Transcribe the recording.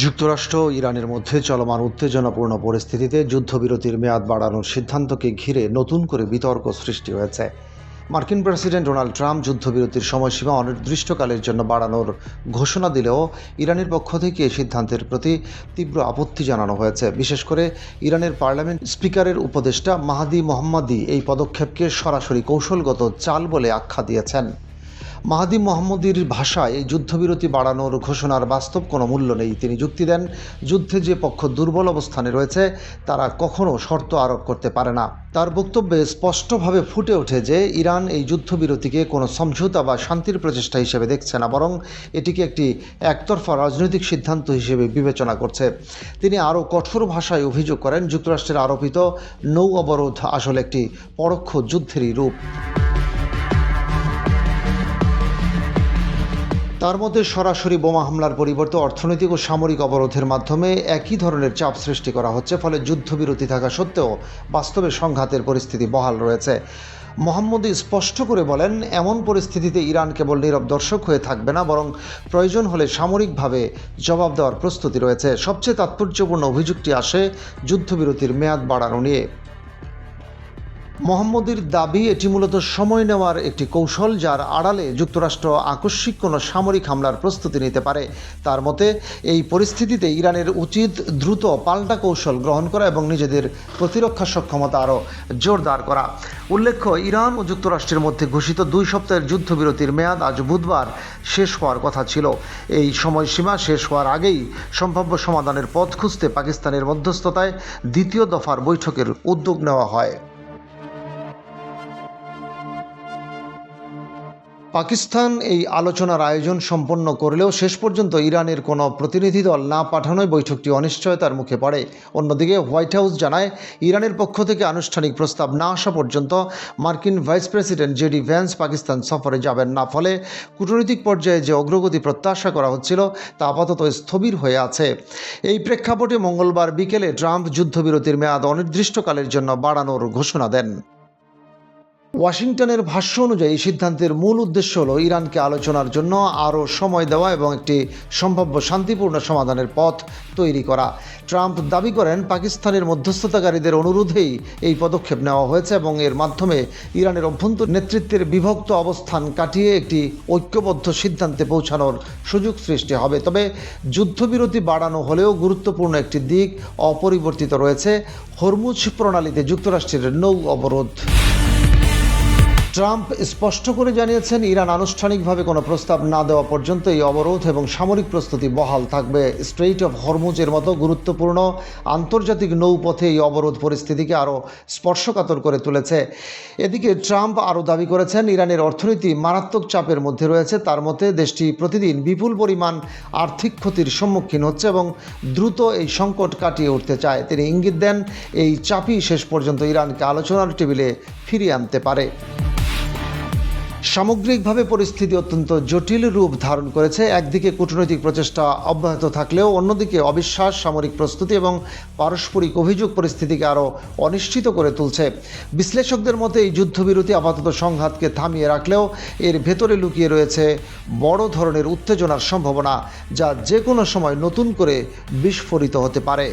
যুক্তরাষ্ট্র ও ইরানের মধ্যে চলমান উত্তেজনাপূর্ণ পরিস্থিতিতে যুদ্ধবিরতির মেয়াদ বাড়ানোর সিদ্ধান্তকে ঘিরে নতুন করে বিতর্ক সৃষ্টি হয়েছে। মার্কিন প্রেসিডেন্ট ডোনাল্ড ট্রাম্প যুদ্ধবিরতির সময়সীমা অনির্দিষ্টকালের জন্য বাড়ানোর ঘোষণা দিলেও ইরানের পক্ষ থেকে এই সিদ্ধান্তের প্রতি তীব্র আপত্তি জানানো হয়েছে। বিশেষ করে ইরানের পার্লামেন্ট স্পিকারের উপদেষ্টা মাহদি মোহাম্মদি এই পদক্ষেপকে সরাসরি কৌশলগত চাল বলে আখ্যা দিয়েছেন। মাহদি মোহাম্মদির ভাষায় এই যুদ্ধবিরতি বাড়ানোর ঘোষণার বাস্তব কোনো মূল্য নেই। তিনি যুক্তি দেন, যুদ্ধে যে পক্ষ দুর্বল অবস্থানে রয়েছে তারা কখনো শর্ত আরোপ করতে পারে না। তার বক্তব্যে স্পষ্টভাবে ফুটে ওঠে যে ইরান এই যুদ্ধবিরতিকে কোনো সমঝোতা বা শান্তির প্রচেষ্টা হিসেবে দেখছে না, বরং এটিকে একটি একতরফা রাজনৈতিক সিদ্ধান্ত হিসেবে বিবেচনা করছে। তিনি আরও কঠোর ভাষায় অভিযোগ করেন, যুক্তরাষ্ট্রের আরোপিত নৌ অবরোধ আসলে একটি পরোক্ষ যুদ্ধেরই রূপ। তার মধ্যে সরাসরি বোমা হামলার পরিবর্তে অর্থনৈতিক ও সামরিক অবরোধের মাধ্যমে একই ধরনের চাপ সৃষ্টি করা হচ্ছে, ফলে যুদ্ধবিরতি থাকা সত্ত্বেও বাস্তবে সংঘাতের পরিস্থিতি বহাল রয়েছে। মোহাম্মদি স্পষ্ট করে বলেন, এমন পরিস্থিতিতে ইরান কেবল নীরব দর্শক হয়ে থাকবে না, বরং প্রয়োজন হলে সামরিকভাবে জবাব দেওয়ার প্রস্তুতি রয়েছে। সবচেয়ে তাৎপর্যপূর্ণ অভিযোগটি আসে যুদ্ধবিরতির মেয়াদ বাড়ানো নিয়ে। মোহাম্মদির দাবি, এটি মূলত সময় নেওয়ার একটি কৌশল, যার আড়ালে যুক্তরাষ্ট্র আকস্মিক কোনো সামরিক হামলার প্রস্তুতি নিতে পারে। তার মতে, এই পরিস্থিতিতে ইরানের উচিত দ্রুত পাল্টা কৌশল গ্রহণ করা এবং নিজেদের প্রতিরক্ষা সক্ষমতা আরও জোরদার করা। উল্লেখ্য, ইরান ও যুক্তরাষ্ট্রের মধ্যে ঘোষিত 2 সপ্তাহের যুদ্ধবিরতির মেয়াদ আজ বুধবার শেষ হওয়ার কথা ছিল। এই সময়সীমা শেষ হওয়ার আগেই সম্ভাব্য সমাধানের পথ খুঁজতে পাকিস্তানের মধ্যস্থতায় দ্বিতীয় দফার বৈঠকের উদ্যোগ নেওয়া হয়। পাকিস্তান এই আলোচনার আয়োজন সম্পন্ন করলেও শেষ পর্যন্ত ইরানের কোনো প্রতিনিধি দল না পাঠানোয় বৈঠকটি অনিশ্চয়তার মুখে পড়ে। অন্যদিকে হোয়াইট হাউস জানায়, ইরানের পক্ষ থেকে আনুষ্ঠানিক প্রস্তাব না আসা পর্যন্ত মার্কিন vice president JD Vance Pakistan সফরে যাবেন না। ফলে কূটনৈতিক পর্যায়ে যে অগ্রগতি প্রত্যাশা করা হচ্ছিল তা আপাতত স্থবির হয়ে আছে। এই প্রেক্ষাপটে মঙ্গলবার বিকেলে ট্রাম্প যুদ্ধবিরতির মেয়াদ অনির্দিষ্টকালের জন্য বাড়ানোর ঘোষণা দেন। ওয়াশিংটনের ভাষ্য অনুযায়ী সিদ্ধান্তের মূল উদ্দেশ্য হল ইরানকে আলোচনার জন্য আরও সময় দেওয়া এবং একটি সম্ভাব্য শান্তিপূর্ণ সমাধানের পথ তৈরি করা। ট্রাম্প দাবি করেন, পাকিস্তানের মধ্যস্থতাকারীদের অনুরোধেই এই পদক্ষেপ নেওয়া হয়েছে এবং এর মাধ্যমে ইরানের অভ্যন্তরীণ নেতৃত্বের বিভক্ত অবস্থান কাটিয়ে একটি ঐক্যবদ্ধ সিদ্ধান্তে পৌঁছানোর সুযোগ সৃষ্টি হবে। তবে যুদ্ধবিরতি বাড়ানো হলেও গুরুত্বপূর্ণ একটি দিক অপরিবর্তিত রয়েছে: হরমুজ প্রণালীতে যুক্তরাষ্ট্রের নৌ অবরোধ। ট্রাম্প স্পষ্ট করে জানিয়েছেন, ইরান আনুষ্ঠানিকভাবে কোনো প্রস্তাব না দেওয়া পর্যন্ত এই অবরোধ এবং সামরিক প্রস্তুতি বহাল থাকবে। স্ট্রেইট অফ হরমুজের মতো গুরুত্বপূর্ণ আন্তর্জাতিক নৌপথে এই অবরোধ পরিস্থিতিকে আরও স্পর্শকাতর করে তুলেছে। এদিকে ট্রাম্প আরও দাবি করেছেন, ইরানের অর্থনীতি মারাত্মক চাপের মধ্যে রয়েছে। তার মতে, দেশটি প্রতিদিন বিপুল পরিমাণ আর্থিক ক্ষতির সম্মুখীন হচ্ছে এবং দ্রুত এই সংকট কাটিয়ে উঠতে চায়। তিনি ইঙ্গিত দেন, এই চাপই শেষ পর্যন্ত ইরানকে আলোচনার টেবিলে ফিরিয়ে আনতে পারে। সামগ্রিকভাবে পরিস্থিতি অত্যন্ত জটিল রূপ ধারণ করেছে। একদিকে কূটনৈতিক প্রচেষ্টা অব্যাহত থাকলেও অন্যদিকে অবিশ্বাস, সামরিক প্রস্তুতি এবং পারস্পরিক অভিযোগ পরিস্থিতিকে আরও অনিশ্চিত করে তুলছে। বিশ্লেষকদের মতে, এই যুদ্ধবিরতি আপাতত সংঘাতকে থামিয়ে রাখলেও এর ভেতরে লুকিয়ে রয়েছে বড় ধরনের উত্তেজনার সম্ভাবনা, যা যে কোনো সময় নতুন করে বিস্ফোরিত হতে পারে।